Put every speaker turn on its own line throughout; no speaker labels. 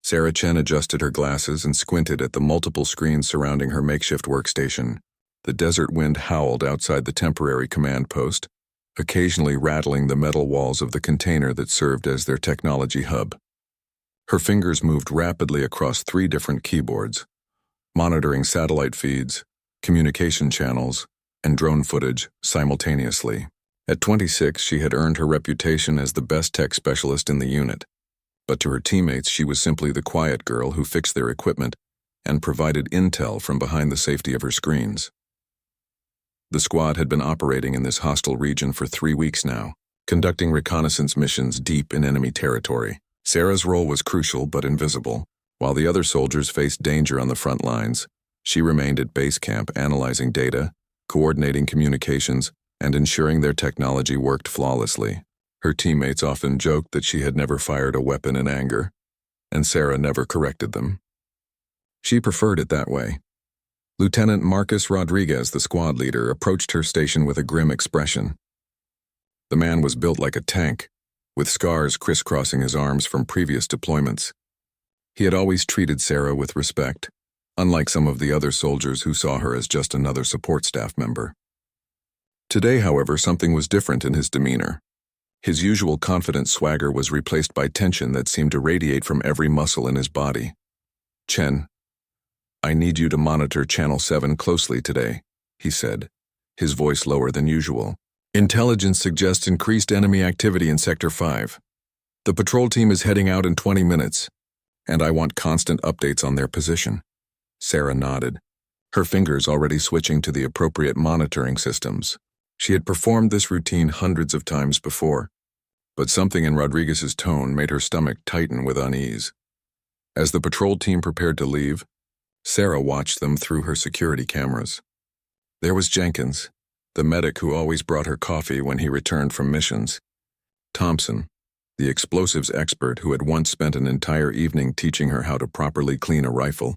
Sarah Chen adjusted her glasses and squinted at the multiple screens surrounding her makeshift workstation. The desert wind howled outside the temporary command post, occasionally rattling the metal walls of the container that served as their technology hub. Her fingers moved rapidly across 3 different keyboards, monitoring satellite feeds, communication channels, and drone footage simultaneously. At 26, she had earned her reputation as the best tech specialist in the unit, but to her teammates she was simply the quiet girl who fixed their equipment and provided intel from behind the safety of her screens. The squad had been operating in this hostile region for 3 weeks now, conducting reconnaissance missions deep in enemy territory. Sarah's role was crucial but invisible. While the other soldiers faced danger on the front lines, she remained at base camp analyzing data, coordinating communications, and ensuring their technology worked flawlessly. Her teammates often joked that she had never fired a weapon in anger, and Sarah never corrected them. She preferred it that way. Lieutenant Marcus Rodriguez, the squad leader, approached her station with a grim expression. The man was built like a tank, with scars crisscrossing his arms from previous deployments. He had always treated Sarah with respect, unlike some of the other soldiers who saw her as just another support staff member. Today, however, something was different in his demeanor. His usual confident swagger was replaced by tension that seemed to radiate from every muscle in his body. "Chen, I need you to monitor Channel 7 closely today," he said, his voice lower than usual. "Intelligence suggests increased enemy activity in Sector 5. The patrol team is heading out in 20 minutes, and I want constant updates on their position." Sarah nodded, her fingers already switching to the appropriate monitoring systems. She had performed this routine hundreds of times before, but something in Rodriguez's tone made her stomach tighten with unease. As the patrol team prepared to leave, Sarah watched them through her security cameras. There was Jenkins, the medic who always brought her coffee when he returned from missions. Thompson, the explosives expert who had once spent an entire evening teaching her how to properly clean a rifle,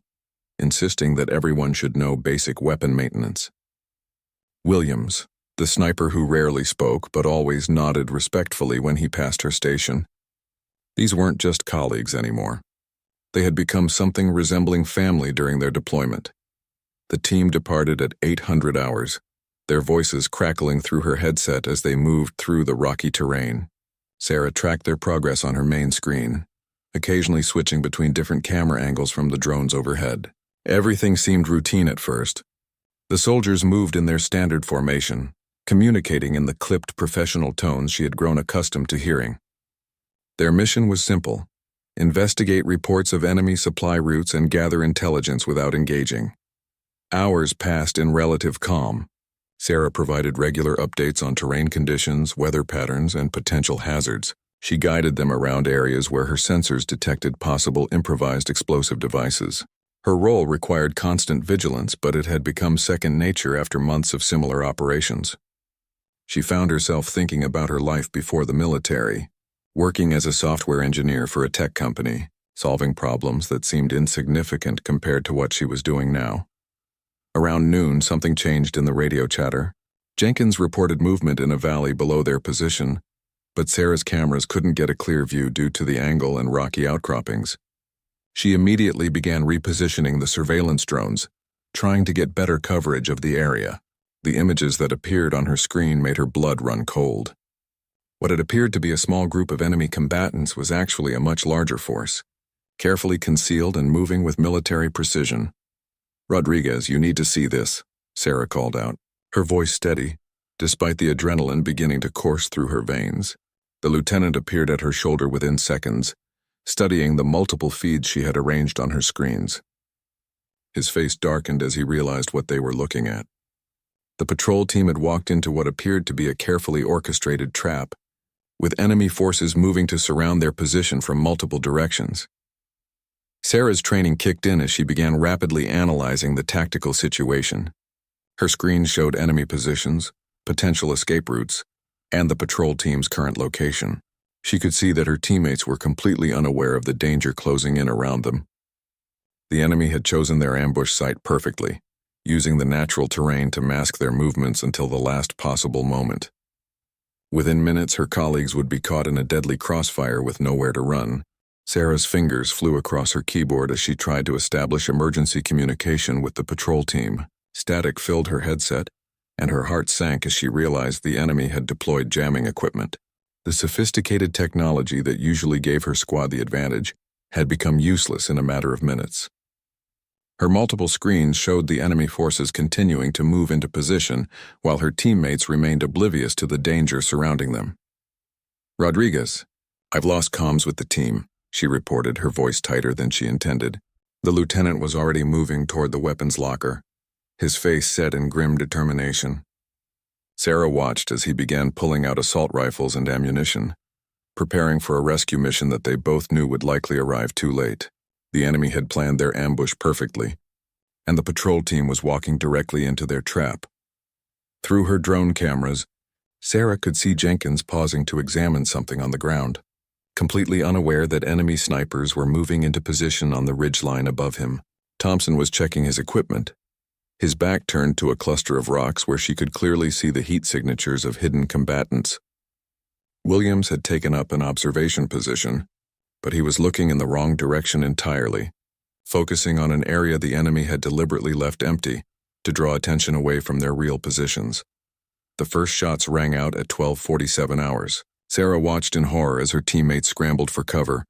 insisting that everyone should know basic weapon maintenance. Williams, the sniper who rarely spoke but always nodded respectfully when he passed her station. These weren't just colleagues anymore. They had become something resembling family during their deployment. The team departed at 800 hours, their voices crackling through her headset as they moved through the rocky terrain. Sarah tracked their progress on her main screen, occasionally switching between different camera angles from the drones overhead. Everything seemed routine at first. The soldiers moved in their standard formation, communicating in the clipped professional tones she had grown accustomed to hearing. Their mission was simple: investigate reports of enemy supply routes and gather intelligence without engaging. Hours passed in relative calm. Sarah provided regular updates on terrain conditions, weather patterns, and potential hazards. She guided them around areas where her sensors detected possible improvised explosive devices. Her role required constant vigilance, but it had become second nature after months of similar operations. She found herself thinking about her life before the military, working as a software engineer for a tech company, solving problems that seemed insignificant compared to what she was doing now. Around noon, something changed in the radio chatter. Jenkins reported movement in a valley below their position, but Sarah's cameras couldn't get a clear view due to the angle and rocky outcroppings. She immediately began repositioning the surveillance drones, trying to get better coverage of the area. The images that appeared on her screen made her blood run cold. What had appeared to be a small group of enemy combatants was actually a much larger force, carefully concealed and moving with military precision. "Rodriguez, you need to see this," Sarah called out, her voice steady, despite the adrenaline beginning to course through her veins. The lieutenant appeared at her shoulder within seconds, studying the multiple feeds she had arranged on her screens. His face darkened as he realized what they were looking at. The patrol team had walked into what appeared to be a carefully orchestrated trap, with enemy forces moving to surround their position from multiple directions. Sarah's training kicked in as she began rapidly analyzing the tactical situation. Her screen showed enemy positions, potential escape routes, and the patrol team's current location. She could see that her teammates were completely unaware of the danger closing in around them. The enemy had chosen their ambush site perfectly, using the natural terrain to mask their movements until the last possible moment. Within minutes, her colleagues would be caught in a deadly crossfire with nowhere to run, Sarah's fingers flew across her keyboard as she tried to establish emergency communication with the patrol team. Static filled her headset, and her heart sank as she realized the enemy had deployed jamming equipment. The sophisticated technology that usually gave her squad the advantage had become useless in a matter of minutes. Her multiple screens showed the enemy forces continuing to move into position while her teammates remained oblivious to the danger surrounding them. "Rodriguez, I've lost comms with the team," she reported, her voice tighter than she intended. The lieutenant was already moving toward the weapons locker, his face set in grim determination. Sarah watched as he began pulling out assault rifles and ammunition, preparing for a rescue mission that they both knew would likely arrive too late. The enemy had planned their ambush perfectly, and the patrol team was walking directly into their trap. Through her drone cameras, Sarah could see Jenkins pausing to examine something on the ground, completely unaware that enemy snipers were moving into position on the ridgeline above him. Thompson was checking his equipment, his back turned to a cluster of rocks where she could clearly see the heat signatures of hidden combatants. Williams had taken up an observation position, but he was looking in the wrong direction entirely, focusing on an area the enemy had deliberately left empty to draw attention away from their real positions. The first shots rang out at 12:47 hours. Sarah watched in horror as her teammates scrambled for cover,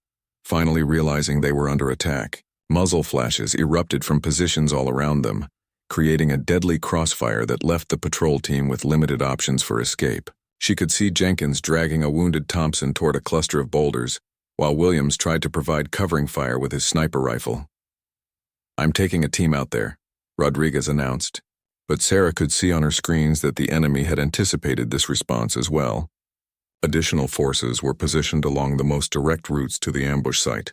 finally realizing they were under attack. Muzzle flashes erupted from positions all around them, creating a deadly crossfire that left the patrol team with limited options for escape. She could see Jenkins dragging a wounded Thompson toward a cluster of boulders, while Williams tried to provide covering fire with his sniper rifle. "I'm taking a team out there," Rodriguez announced, but Sarah could see on her screens that the enemy had anticipated this response as well. Additional forces were positioned along the most direct routes to the ambush site,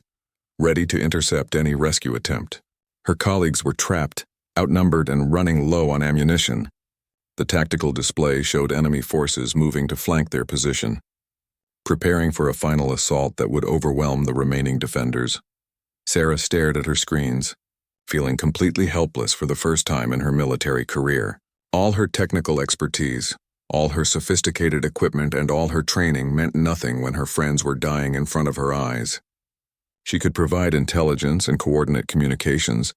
ready to intercept any rescue attempt. Her colleagues were trapped, outnumbered, and running low on ammunition. The tactical display showed enemy forces moving to flank their position, preparing for a final assault that would overwhelm the remaining defenders. Sarah stared at her screens, feeling completely helpless for the first time in her military career. All her technical expertise, all her sophisticated equipment, and all her training meant nothing when her friends were dying in front of her eyes. She could provide intelligence and coordinate communications,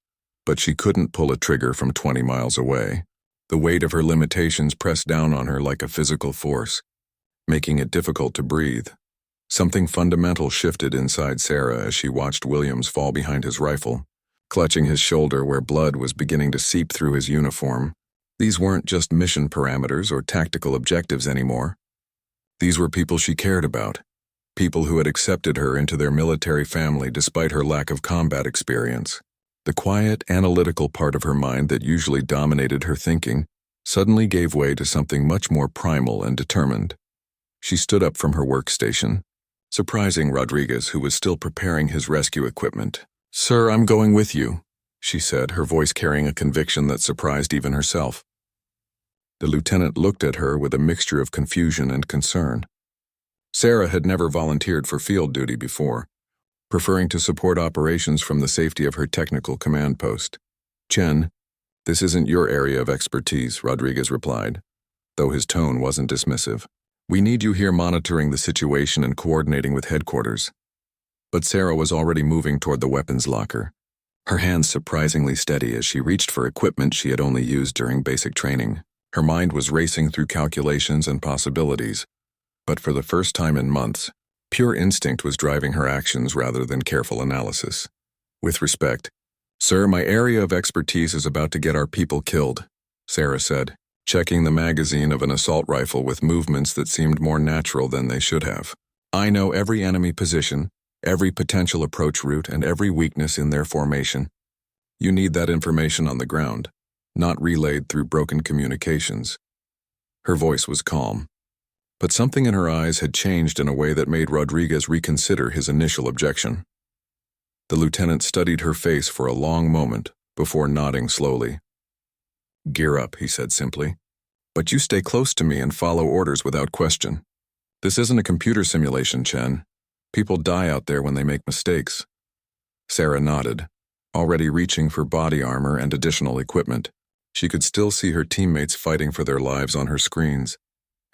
but she couldn't pull a trigger from 20 miles away. The weight of her limitations pressed down on her like a physical force, making it difficult to breathe. Something fundamental shifted inside Sarah as she watched Williams fall behind his rifle, clutching his shoulder where blood was beginning to seep through his uniform. These weren't just mission parameters or tactical objectives anymore. These were people she cared about, people who had accepted her into their military family despite her lack of combat experience. The quiet, analytical part of her mind that usually dominated her thinking suddenly gave way to something much more primal and determined. She stood up from her workstation, surprising Rodriguez, who was still preparing his rescue equipment. "Sir, I'm going with you," she said, her voice carrying a conviction that surprised even herself. The lieutenant looked at her with a mixture of confusion and concern. Sarah had never volunteered for field duty before, preferring to support operations from the safety of her technical command post. "Chen, this isn't your area of expertise," Rodriguez replied, though his tone wasn't dismissive. "We need you here monitoring the situation and coordinating with headquarters." But Sarah was already moving toward the weapons locker, her hands surprisingly steady as she reached for equipment she had only used during basic training. Her mind was racing through calculations and possibilities, but for the first time in months, pure instinct was driving her actions rather than careful analysis. "With respect, sir, my area of expertise is about to get our people killed," Sarah said, checking the magazine of an assault rifle with movements that seemed more natural than they should have. "I know every enemy position, every potential approach route, and every weakness in their formation. You need that information on the ground, not relayed through broken communications." Her voice was calm, but something in her eyes had changed in a way that made Rodriguez reconsider his initial objection. The lieutenant studied her face for a long moment before nodding slowly. "Gear up," he said simply. "But you stay close to me and follow orders without question. This isn't a computer simulation, Chen. People die out there when they make mistakes." Sarah nodded, already reaching for body armor and additional equipment. She could still see her teammates fighting for their lives on her screens,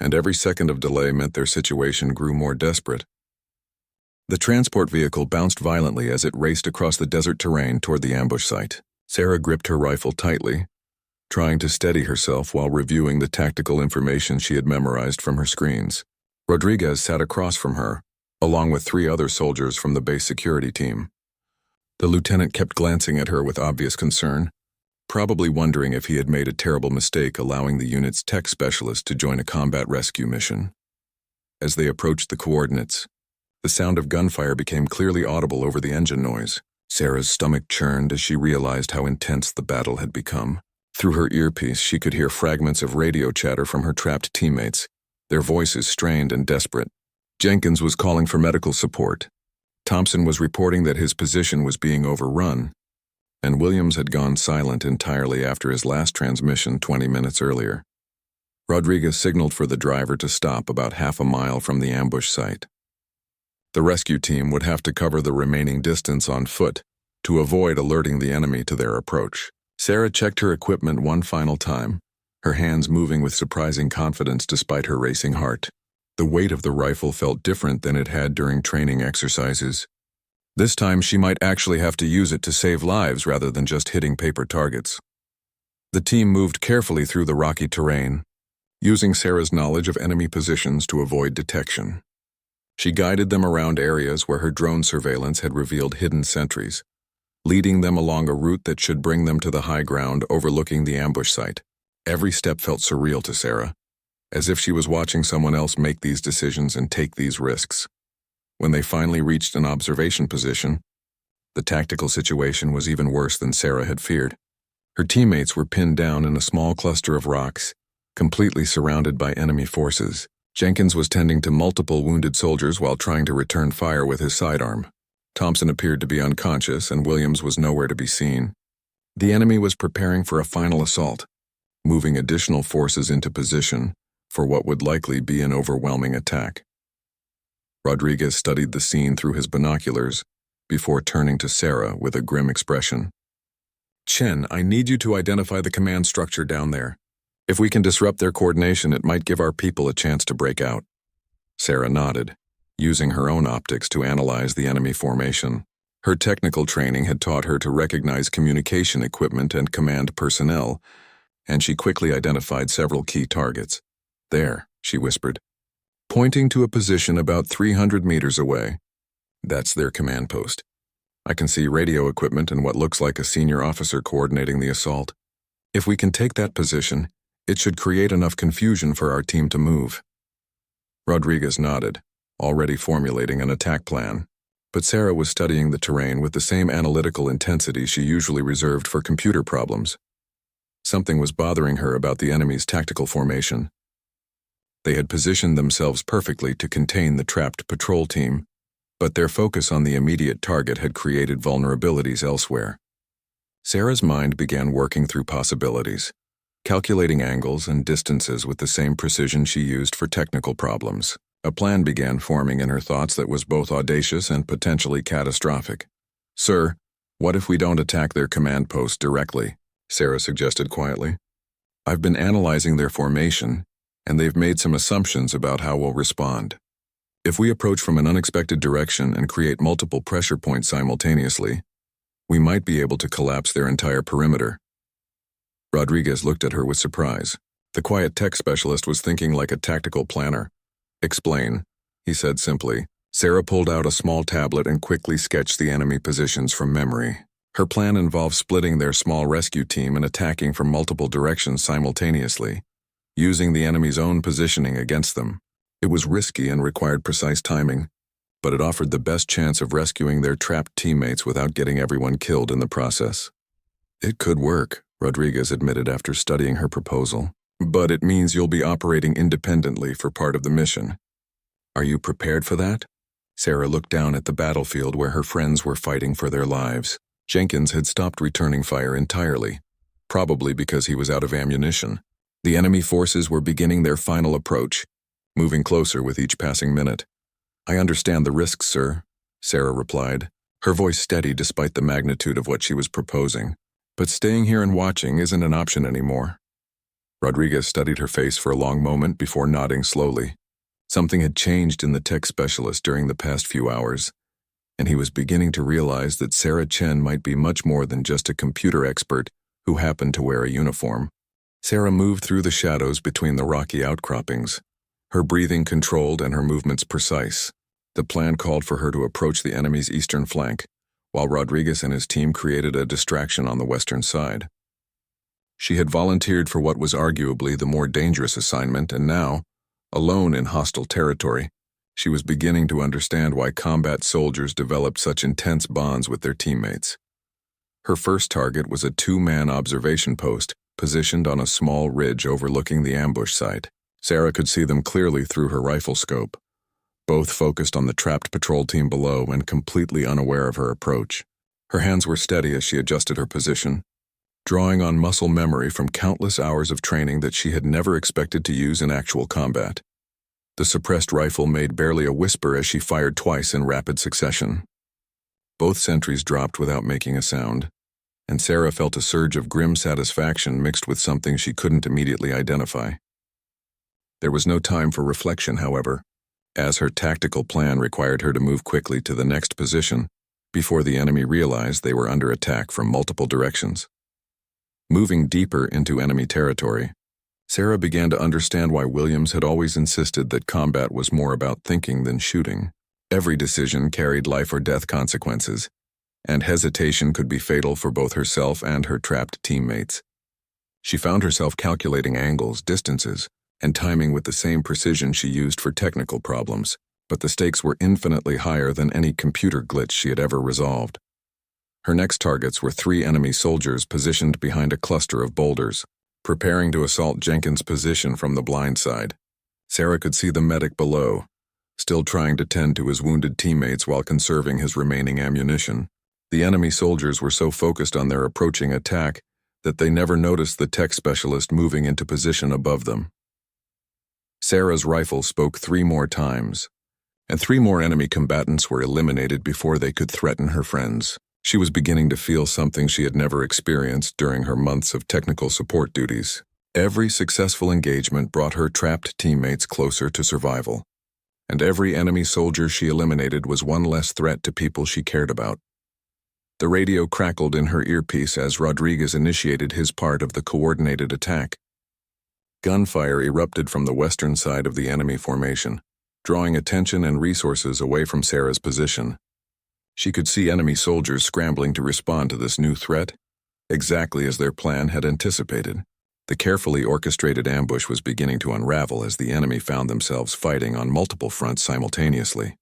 and every second of delay meant their situation grew more desperate. The transport vehicle bounced violently as it raced across the desert terrain toward the ambush site. Sarah gripped her rifle tightly, trying to steady herself while reviewing the tactical information she had memorized from her screens. Rodriguez sat across from her, along with 3 other soldiers from the base security team. The lieutenant kept glancing at her with obvious concern, probably wondering if he had made a terrible mistake allowing the unit's tech specialist to join a combat rescue mission. As they approached the coordinates, the sound of gunfire became clearly audible over the engine noise. Sarah's stomach churned as she realized how intense the battle had become. Through her earpiece, she could hear fragments of radio chatter from her trapped teammates, their voices strained and desperate. Jenkins was calling for medical support. Thompson was reporting that his position was being overrun, and Williams had gone silent entirely after his last transmission 20 minutes earlier. Rodriguez signaled for the driver to stop about half a mile from the ambush site. The rescue team would have to cover the remaining distance on foot to avoid alerting the enemy to their approach. Sarah checked her equipment one final time, her hands moving with surprising confidence despite her racing heart. The weight of the rifle felt different than it had during training exercises. This time she might actually have to use it to save lives rather than just hitting paper targets. The team moved carefully through the rocky terrain, using Sarah's knowledge of enemy positions to avoid detection. She guided them around areas where her drone surveillance had revealed hidden sentries, leading them along a route that should bring them to the high ground overlooking the ambush site. Every step felt surreal to Sarah, as if she was watching someone else make these decisions and take these risks. When they finally reached an observation position, the tactical situation was even worse than Sarah had feared. Her teammates were pinned down in a small cluster of rocks, completely surrounded by enemy forces. Jenkins was tending to multiple wounded soldiers while trying to return fire with his sidearm. Thompson appeared to be unconscious, and Williams was nowhere to be seen. The enemy was preparing for a final assault, moving additional forces into position for what would likely be an overwhelming attack. Rodriguez studied the scene through his binoculars before turning to Sarah with a grim expression. "Chen, I need you to identify the command structure down there. If we can disrupt their coordination, it might give our people a chance to break out." Sarah nodded, using her own optics to analyze the enemy formation. Her technical training had taught her to recognize communication equipment and command personnel, and she quickly identified several key targets. "There," she whispered, pointing to a position about 300 meters away. "That's their command post. I can see radio equipment and what looks like a senior officer coordinating the assault. If we can take that position, it should create enough confusion for our team to move." Rodriguez nodded, already formulating an attack plan, but Sarah was studying the terrain with the same analytical intensity she usually reserved for computer problems. Something was bothering her about the enemy's tactical formation. They had positioned themselves perfectly to contain the trapped patrol team, but their focus on the immediate target had created vulnerabilities elsewhere. Sarah's mind began working through possibilities, calculating angles and distances with the same precision she used for technical problems. A plan began forming in her thoughts that was both audacious and potentially catastrophic. "Sir, what if we don't attack their command post directly?" Sarah suggested quietly. "I've been analyzing their formation, and they've made some assumptions about how we'll respond. If we approach from an unexpected direction and create multiple pressure points simultaneously, we might be able to collapse their entire perimeter." Rodriguez looked at her with surprise. The quiet tech specialist was thinking like a tactical planner. "Explain," he said simply. Sarah pulled out a small tablet and quickly sketched the enemy positions from memory. Her plan involved splitting their small rescue team and attacking from multiple directions simultaneously, using the enemy's own positioning against them. It was risky and required precise timing, but it offered the best chance of rescuing their trapped teammates without getting everyone killed in the process. "It could work," Rodriguez admitted after studying her proposal, "but it means you'll be operating independently for part of the mission. Are you prepared for that?" Sarah looked down at the battlefield where her friends were fighting for their lives. Jenkins had stopped returning fire entirely, probably because he was out of ammunition. The enemy forces were beginning their final approach, moving closer with each passing minute. "I understand the risks, sir," Sarah replied, her voice steady despite the magnitude of what she was proposing. "But staying here and watching isn't an option anymore." Rodriguez studied her face for a long moment before nodding slowly. Something had changed in the tech specialist during the past few hours, and he was beginning to realize that Sarah Chen might be much more than just a computer expert who happened to wear a uniform. Sarah moved through the shadows between the rocky outcroppings, her breathing controlled and her movements precise. The plan called for her to approach the enemy's eastern flank, while Rodriguez and his team created a distraction on the western side. She had volunteered for what was arguably the more dangerous assignment, and now, alone in hostile territory, she was beginning to understand why combat soldiers developed such intense bonds with their teammates. Her first target was a two-man observation post positioned on a small ridge overlooking the ambush site. Sarah could see them clearly through her rifle scope, both focused on the trapped patrol team below and completely unaware of her approach. Her hands were steady as she adjusted her position, drawing on muscle memory from countless hours of training that she had never expected to use in actual combat. The suppressed rifle made barely a whisper as she fired twice in rapid succession. Both sentries dropped without making a sound, and Sarah felt a surge of grim satisfaction mixed with something she couldn't immediately identify. There was no time for reflection, however, as her tactical plan required her to move quickly to the next position before the enemy realized they were under attack from multiple directions. Moving deeper into enemy territory, Sarah began to understand why Williams had always insisted that combat was more about thinking than shooting. Every decision carried life or death consequences, and hesitation could be fatal for both herself and her trapped teammates. She found herself calculating angles, distances, and timing with the same precision she used for technical problems, but the stakes were infinitely higher than any computer glitch she had ever resolved. Her next targets were 3 enemy soldiers positioned behind a cluster of boulders, preparing to assault Jenkins' position from the blind side. Sarah could see the medic below, still trying to tend to his wounded teammates while conserving his remaining ammunition. The enemy soldiers were so focused on their approaching attack that they never noticed the tech specialist moving into position above them. Sarah's rifle spoke 3 more times, and 3 more enemy combatants were eliminated before they could threaten her friends. She was beginning to feel something she had never experienced during her months of technical support duties. Every successful engagement brought her trapped teammates closer to survival, and every enemy soldier she eliminated was one less threat to people she cared about. The radio crackled in her earpiece as Rodriguez initiated his part of the coordinated attack. Gunfire erupted from the western side of the enemy formation, drawing attention and resources away from Sarah's position. She could see enemy soldiers scrambling to respond to this new threat, exactly as their plan had anticipated. The carefully orchestrated ambush was beginning to unravel as the enemy found themselves fighting on multiple fronts simultaneously.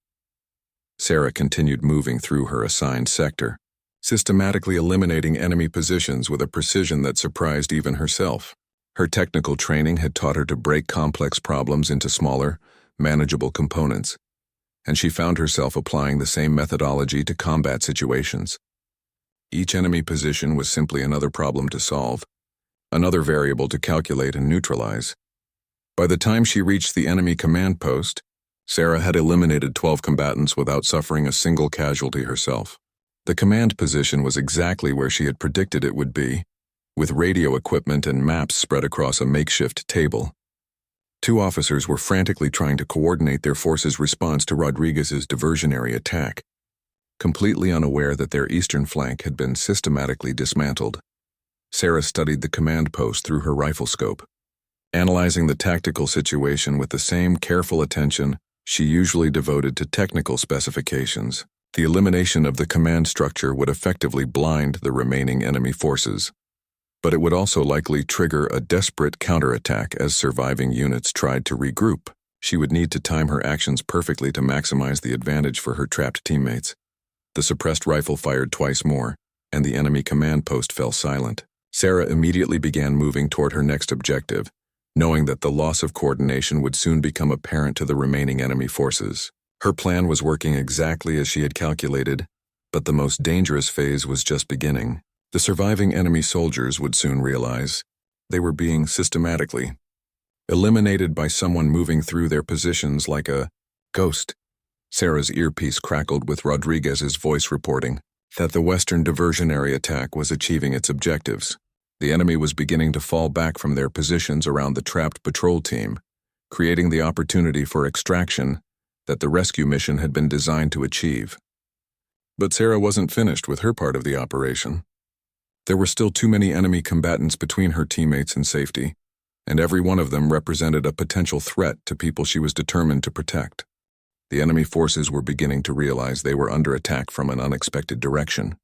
Sarah continued moving through her assigned sector, systematically eliminating enemy positions with a precision that surprised even herself. Her technical training had taught her to break complex problems into smaller, manageable components, and she found herself applying the same methodology to combat situations. Each enemy position was simply another problem to solve, another variable to calculate and neutralize. By the time she reached the enemy command post, Sarah had eliminated 12 combatants without suffering a single casualty herself. The command position was exactly where she had predicted it would be, with radio equipment and maps spread across a makeshift table. 2 officers were frantically trying to coordinate their forces' response to Rodriguez's diversionary attack, completely unaware that their eastern flank had been systematically dismantled. Sarah studied the command post through her rifle scope, analyzing the tactical situation with the same careful attention she usually devoted to technical specifications. The elimination of the command structure would effectively blind the remaining enemy forces, but it would also likely trigger a desperate counterattack as surviving units tried to regroup. She would need to time her actions perfectly to maximize the advantage for her trapped teammates. The suppressed rifle fired twice more, and the enemy command post fell silent. Sarah immediately began moving toward her next objective, knowing that the loss of coordination would soon become apparent to the remaining enemy forces. Her plan was working exactly as she had calculated, but the most dangerous phase was just beginning. The surviving enemy soldiers would soon realize they were being systematically eliminated by someone moving through their positions like a ghost. Sarah's earpiece crackled with Rodriguez's voice reporting that the Western diversionary attack was achieving its objectives. The enemy was beginning to fall back from their positions around the trapped patrol team, creating the opportunity for extraction that the rescue mission had been designed to achieve. But Sarah wasn't finished with her part of the operation. There were still too many enemy combatants between her teammates and safety, and every one of them represented a potential threat to people she was determined to protect. The enemy forces were beginning to realize they were under attack from an unexpected direction.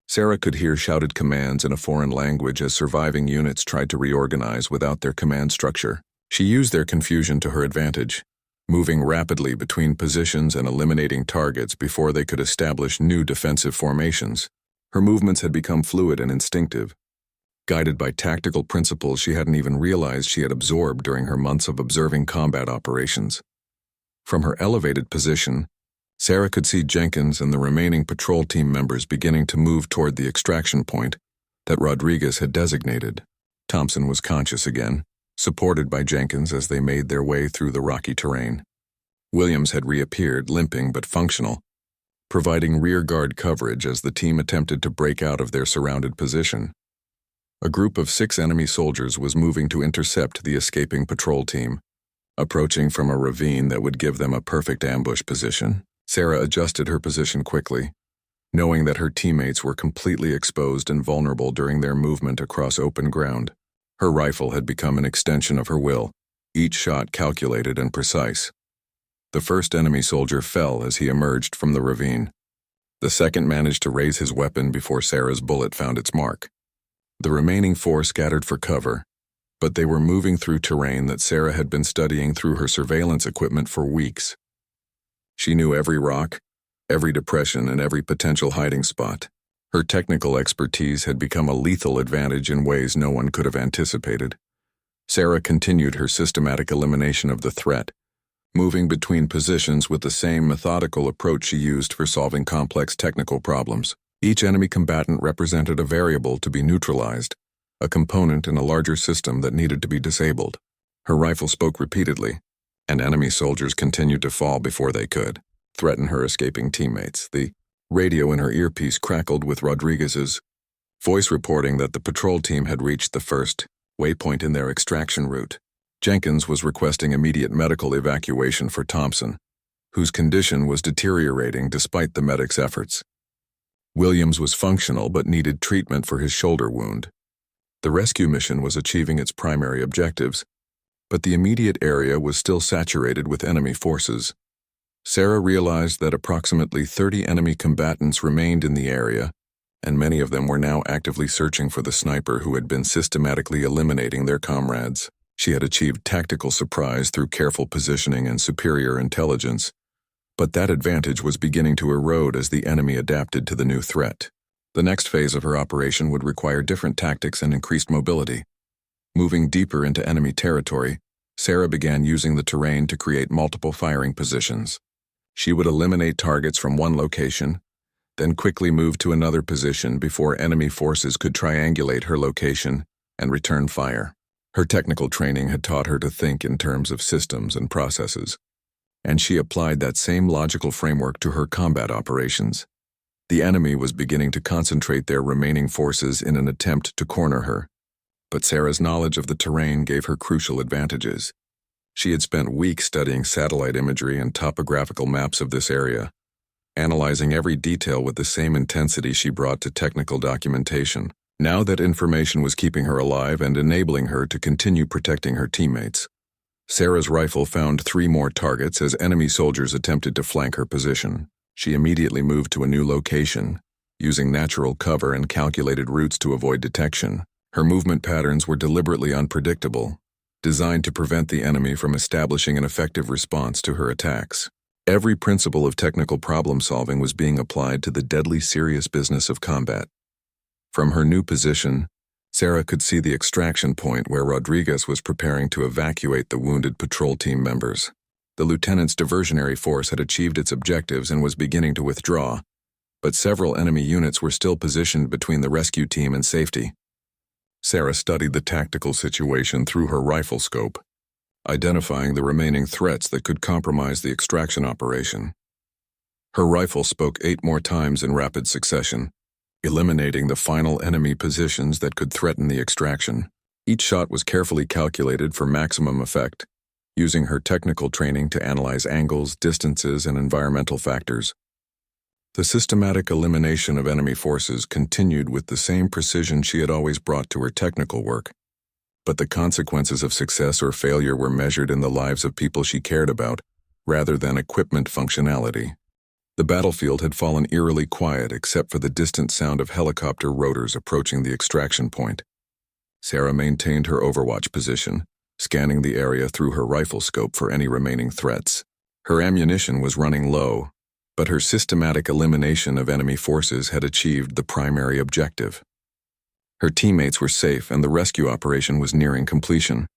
Sarah could hear shouted commands in a foreign language as surviving units tried to reorganize without their command structure. She used their confusion to her advantage, moving rapidly between positions and eliminating targets before they could establish new defensive formations. Her movements had become fluid and instinctive, guided by tactical principles she hadn't even realized she had absorbed during her months of observing combat operations. From her elevated position, Sarah could see Jenkins and the remaining patrol team members beginning to move toward the extraction point that Rodriguez had designated. Thompson was conscious again, supported by Jenkins as they made their way through the rocky terrain. Williams had reappeared, limping but functional, providing rear-guard coverage as the team attempted to break out of their surrounded position. A group of 6 enemy soldiers was moving to intercept the escaping patrol team, approaching from a ravine that would give them a perfect ambush position. Sarah adjusted her position quickly, knowing that her teammates were completely exposed and vulnerable during their movement across open ground. Her rifle had become an extension of her will, each shot calculated and precise. The first enemy soldier fell as he emerged from the ravine. The second managed to raise his weapon before Sarah's bullet found its mark. The remaining 4 scattered for cover, but they were moving through terrain that Sarah had been studying through her surveillance equipment for weeks. She knew every rock, every depression, and every potential hiding spot. Her technical expertise had become a lethal advantage in ways no one could have anticipated. Sarah continued her systematic elimination of the threat, moving between positions with the same methodical approach she used for solving complex technical problems. Each enemy combatant represented a variable to be neutralized, a component in a larger system that needed to be disabled. Her rifle spoke repeatedly, and enemy soldiers continued to fall before they could threaten her escaping teammates. The radio in her earpiece crackled with Rodriguez's voice reporting that the patrol team had reached the first waypoint in their extraction route. Jenkins was requesting immediate medical evacuation for Thompson, whose condition was deteriorating despite the medic's efforts. Williams was functional but needed treatment for his shoulder wound. The rescue mission was achieving its primary objectives, but the immediate area was still saturated with enemy forces. Sarah realized that approximately 30 enemy combatants remained in the area, and many of them were now actively searching for the sniper who had been systematically eliminating their comrades. She had achieved tactical surprise through careful positioning and superior intelligence, but that advantage was beginning to erode as the enemy adapted to the new threat. The next phase of her operation would require different tactics and increased mobility. Moving deeper into enemy territory, Sarah began using the terrain to create multiple firing positions. She would eliminate targets from one location, then quickly move to another position before enemy forces could triangulate her location and return fire. Her technical training had taught her to think in terms of systems and processes, and she applied that same logical framework to her combat operations. The enemy was beginning to concentrate their remaining forces in an attempt to corner her, but Sarah's knowledge of the terrain gave her crucial advantages. She had spent weeks studying satellite imagery and topographical maps of this area, analyzing every detail with the same intensity she brought to technical documentation. Now that information was keeping her alive and enabling her to continue protecting her teammates. Sarah's rifle found 3 more targets as enemy soldiers attempted to flank her position. She immediately moved to a new location, using natural cover and calculated routes to avoid detection. Her movement patterns were deliberately unpredictable, designed to prevent the enemy from establishing an effective response to her attacks. Every principle of technical problem-solving was being applied to the deadly serious business of combat. From her new position, Sarah could see the extraction point where Rodriguez was preparing to evacuate the wounded patrol team members. The lieutenant's diversionary force had achieved its objectives and was beginning to withdraw, but several enemy units were still positioned between the rescue team and safety. Sarah studied the tactical situation through her rifle scope, identifying the remaining threats that could compromise the extraction operation. Her rifle spoke 8 more times in rapid succession, eliminating the final enemy positions that could threaten the extraction. Each shot was carefully calculated for maximum effect, using her technical training to analyze angles, distances, and environmental factors. The systematic elimination of enemy forces continued with the same precision she had always brought to her technical work, but the consequences of success or failure were measured in the lives of people she cared about, rather than equipment functionality. The battlefield had fallen eerily quiet except for the distant sound of helicopter rotors approaching the extraction point. Sarah maintained her overwatch position, scanning the area through her rifle scope for any remaining threats. Her ammunition was running low, but her systematic elimination of enemy forces had achieved the primary objective. Her teammates were safe and the rescue operation was nearing completion.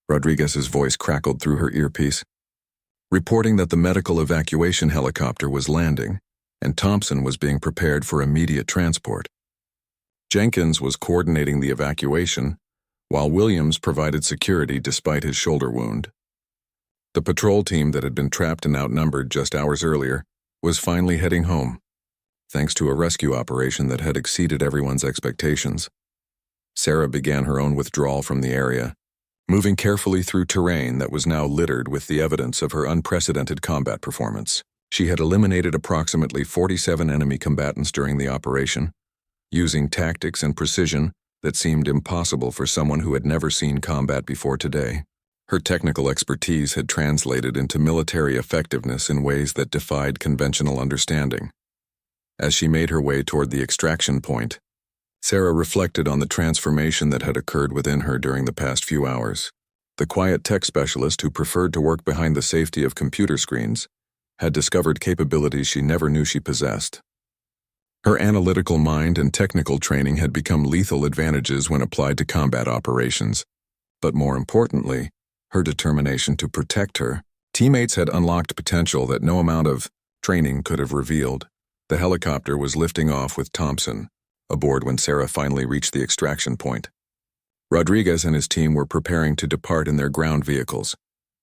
Rodriguez's voice crackled through her earpiece, reporting that the medical evacuation helicopter was landing and Thompson was being prepared for immediate transport. Jenkins was coordinating the evacuation, while Williams provided security despite his shoulder wound. The patrol team that had been trapped and outnumbered just hours earlier was finally heading home, thanks to a rescue operation that had exceeded everyone's expectations. Sarah began her own withdrawal from the area, moving carefully through terrain that was now littered with the evidence of her unprecedented combat performance. She had eliminated approximately 47 enemy combatants during the operation, using tactics and precision that seemed impossible for someone who had never seen combat before today. Her technical expertise had translated into military effectiveness in ways that defied conventional understanding. As she made her way toward the extraction point, Sarah reflected on the transformation that had occurred within her during the past few hours. The quiet tech specialist who preferred to work behind the safety of computer screens had discovered capabilities she never knew she possessed. Her analytical mind and technical training had become lethal advantages when applied to combat operations, but more importantly, her determination to protect her teammates had unlocked potential that no amount of training could have revealed. The helicopter was lifting off with Thompson aboard when Sarah finally reached the extraction point. Rodriguez and his team were preparing to depart in their ground vehicles,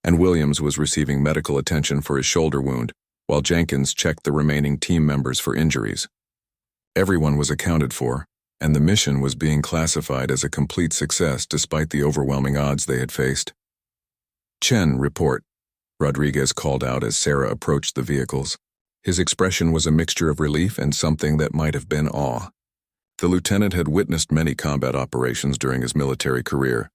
and Williams was receiving medical attention for his shoulder wound, while Jenkins checked the remaining team members for injuries. Everyone was accounted for, and the mission was being classified as a complete success despite the overwhelming odds they had faced. "Chen, report," Rodriguez called out as Sarah approached the vehicles. His expression was a mixture of relief and something that might have been awe. The lieutenant had witnessed many combat operations during his military career,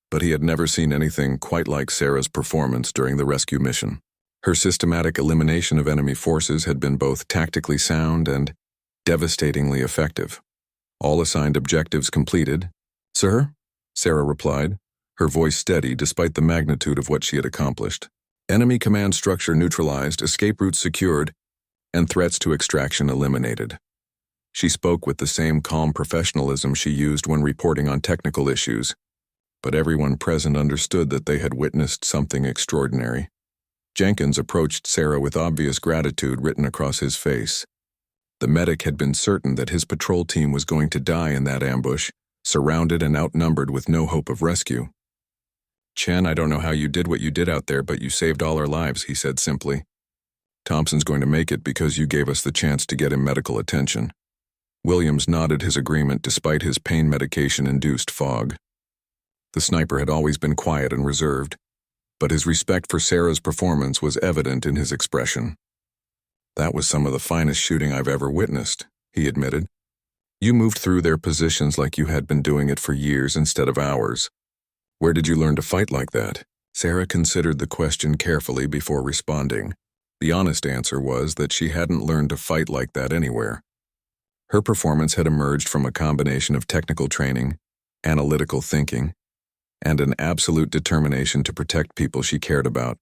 but he had never seen anything quite like Sarah's performance during the rescue mission. Her systematic elimination of enemy forces had been both tactically sound and devastatingly effective. All assigned objectives completed. "Sir?" Sarah replied, her voice steady despite the magnitude of what she had accomplished. "Enemy command structure neutralized, escape routes secured, and threats to extraction eliminated." She spoke with the same calm professionalism she used when reporting on technical issues, but everyone present understood that they had witnessed something extraordinary. Jenkins approached Sarah with obvious gratitude written across his face. The medic had been certain that his patrol team was going to die in that ambush, surrounded and outnumbered with no hope of rescue. "Chen, I don't know how you did what you did out there, but you saved all our lives," he said simply. "Thompson's going to make it because you gave us the chance to get him medical attention." Williams nodded his agreement despite his pain medication-induced fog. The sniper had always been quiet and reserved, but his respect for Sarah's performance was evident in his expression. "That was some of the finest shooting I've ever witnessed," he admitted. "You moved through their positions like you had been doing it for years instead of hours. Where did you learn to fight like that?" Sarah considered the question carefully before responding. The honest answer was that she hadn't learned to fight like that anywhere. Her performance had emerged from a combination of technical training, analytical thinking, and an absolute determination to protect people she cared about.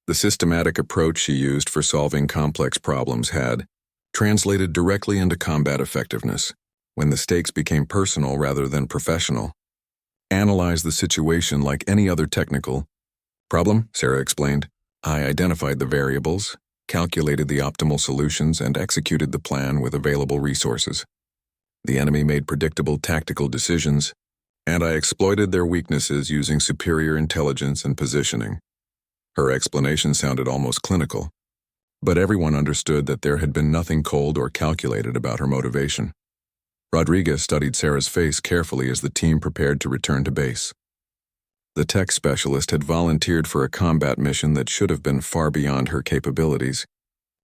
The systematic approach she used for solving complex problems had translated directly into combat effectiveness when the stakes became personal rather than professional. "Analyze the situation like any other technical problem," Sarah explained. "I identified the variables, calculated the optimal solutions, and executed the plan with available resources. The enemy made predictable tactical decisions, and I exploited their weaknesses using superior intelligence and positioning." Her explanation sounded almost clinical, but everyone understood that there had been nothing cold or calculated about her motivation. Rodriguez studied Sarah's face carefully as the team prepared to return to base. The tech specialist had volunteered for a combat mission that should have been far beyond her capabilities,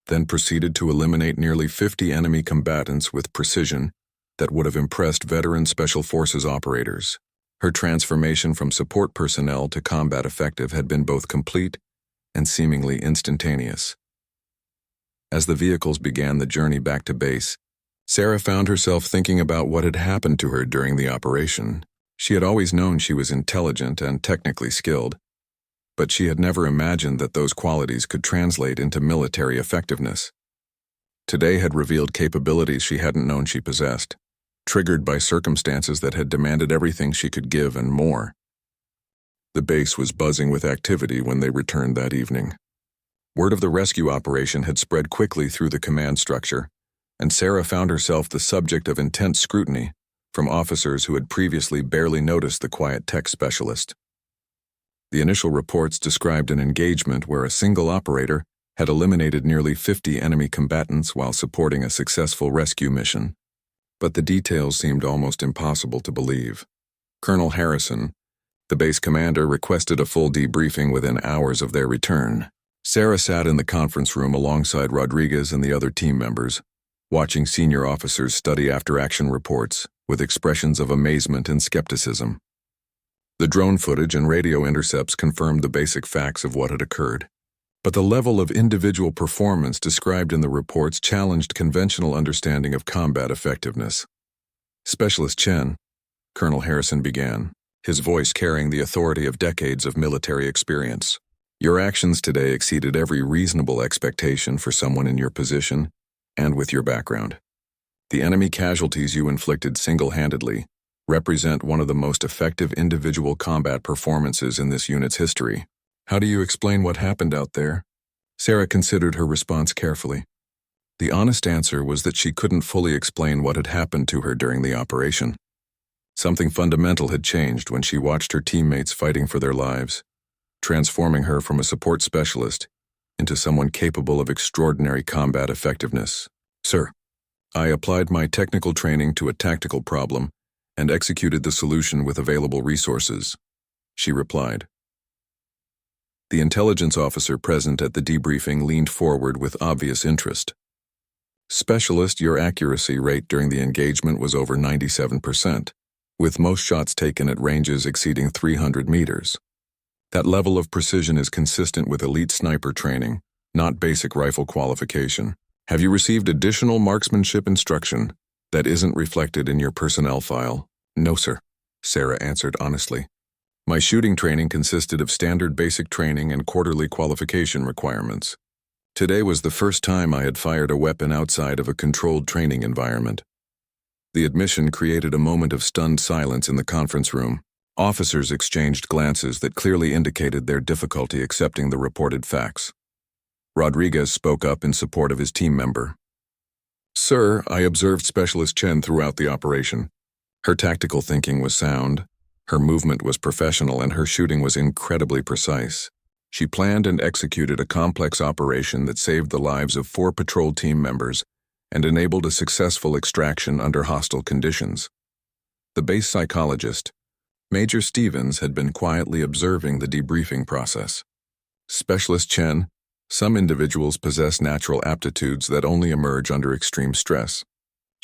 then proceeded to eliminate nearly 50 enemy combatants with precision that would have impressed veteran Special Forces operators. Her transformation from support personnel to combat effective had been both complete and seemingly instantaneous. As the vehicles began the journey back to base, Sarah found herself thinking about what had happened to her during the operation. She had always known she was intelligent and technically skilled, but she had never imagined that those qualities could translate into military effectiveness. Today had revealed capabilities she hadn't known she possessed, triggered by circumstances that had demanded everything she could give and more. The base was buzzing with activity when they returned that evening. Word of the rescue operation had spread quickly through the command structure, and Sarah found herself the subject of intense scrutiny from officers who had previously barely noticed the quiet tech specialist. The initial reports described an engagement where a single operator had eliminated nearly 50 enemy combatants while supporting a successful rescue mission. But the details seemed almost impossible to believe. Colonel Harrison, the base commander, requested a full debriefing within hours of their return. Sarah sat in the conference room alongside Rodriguez and the other team members, watching senior officers study after-action reports with expressions of amazement and skepticism. The drone footage and radio intercepts confirmed the basic facts of what had occurred, but the level of individual performance described in the reports challenged conventional understanding of combat effectiveness. Specialist Chen, Colonel Harrison began, his voice carrying the authority of decades of military experience. Your actions today exceeded every reasonable expectation for someone in your position and with your background. The enemy casualties you inflicted single-handedly represent one of the most effective individual combat performances in this unit's history. How do you explain what happened out there? Sarah considered her response carefully. The honest answer was that she couldn't fully explain what had happened to her during the operation. Something fundamental had changed when she watched her teammates fighting for their lives, transforming her from a support specialist into someone capable of extraordinary combat effectiveness. Sir, I applied my technical training to a tactical problem and executed the solution with available resources, she replied. The intelligence officer present at the debriefing leaned forward with obvious interest. Specialist, your accuracy rate during the engagement was over 97%, with most shots taken at ranges exceeding 300 meters. That level of precision is consistent with elite sniper training, not basic rifle qualification. Have you received additional marksmanship instruction that isn't reflected in your personnel file? No, sir, Sarah answered honestly. My shooting training consisted of standard basic training and quarterly qualification requirements. Today was the first time I had fired a weapon outside of a controlled training environment. The admission created a moment of stunned silence in the conference room. Officers exchanged glances that clearly indicated their difficulty accepting the reported facts. Rodriguez spoke up in support of his team member. Sir, I observed Specialist Chen throughout the operation. Her tactical thinking was sound, her movement was professional, and her shooting was incredibly precise. She planned and executed a complex operation that saved the lives of 4 patrol team members and enabled a successful extraction under hostile conditions. The base psychologist, Major Stevens, had been quietly observing the debriefing process. Specialist Chen, some individuals possess natural aptitudes that only emerge under extreme stress.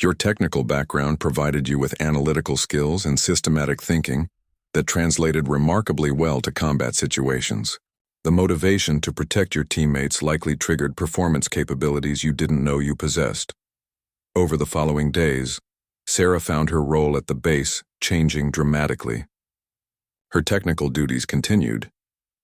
Your technical background provided you with analytical skills and systematic thinking that translated remarkably well to combat situations. The motivation to protect your teammates likely triggered performance capabilities you didn't know you possessed. Over the following days, Sarah found her role at the base changing dramatically. Her technical duties continued,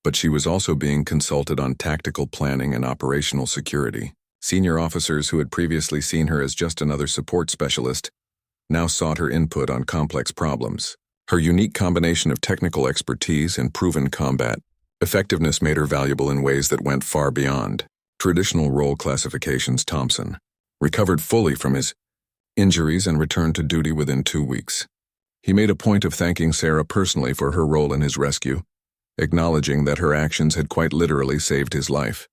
but she was also being consulted on tactical planning and operational security. Senior officers who had previously seen her as just another support specialist now sought her input on complex problems. Her unique combination of technical expertise and proven combat effectiveness made her valuable in ways that went far beyond traditional role classifications. Thompson recovered fully from his injuries and returned to duty within 2 weeks. He made a point of thanking Sarah personally for her role in his rescue, acknowledging that her actions had quite literally saved his life.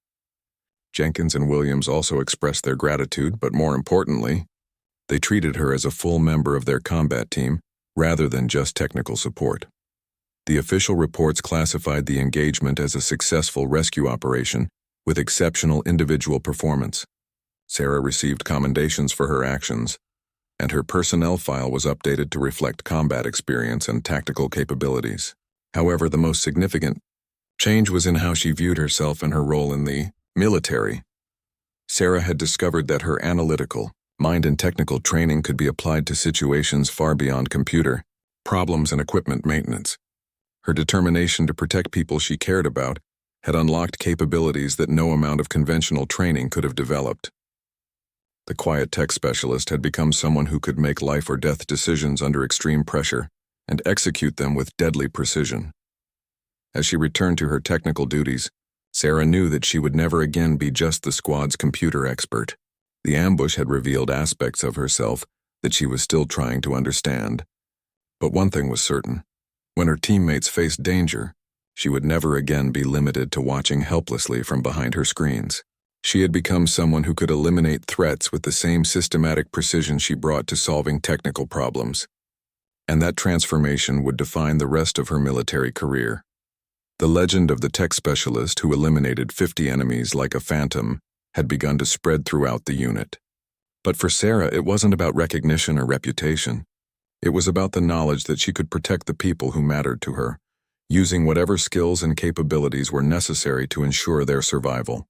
Jenkins and Williams also expressed their gratitude, but more importantly, they treated her as a full member of their combat team rather than just technical support. The official reports classified the engagement as a successful rescue operation with exceptional individual performance. Sarah received commendations for her actions, and her personnel file was updated to reflect combat experience and tactical capabilities. However, the most significant change was in how she viewed herself and her role in the military. Sarah had discovered that her analytical, mind and technical training could be applied to situations far beyond computer problems and equipment maintenance. Her determination to protect people she cared about had unlocked capabilities that no amount of conventional training could have developed. The quiet tech specialist had become someone who could make life or death decisions under extreme pressure and execute them with deadly precision. As she returned to her technical duties, Sarah knew that she would never again be just the squad's computer expert. The ambush had revealed aspects of herself that she was still trying to understand. But one thing was certain: when her teammates faced danger, she would never again be limited to watching helplessly from behind her screens. She had become someone who could eliminate threats with the same systematic precision she brought to solving technical problems. And that transformation would define the rest of her military career. The legend of the tech specialist who eliminated 50 enemies like a phantom had begun to spread throughout the unit. But for Sarah, it wasn't about recognition or reputation. It was about the knowledge that she could protect the people who mattered to her, using whatever skills and capabilities were necessary to ensure their survival.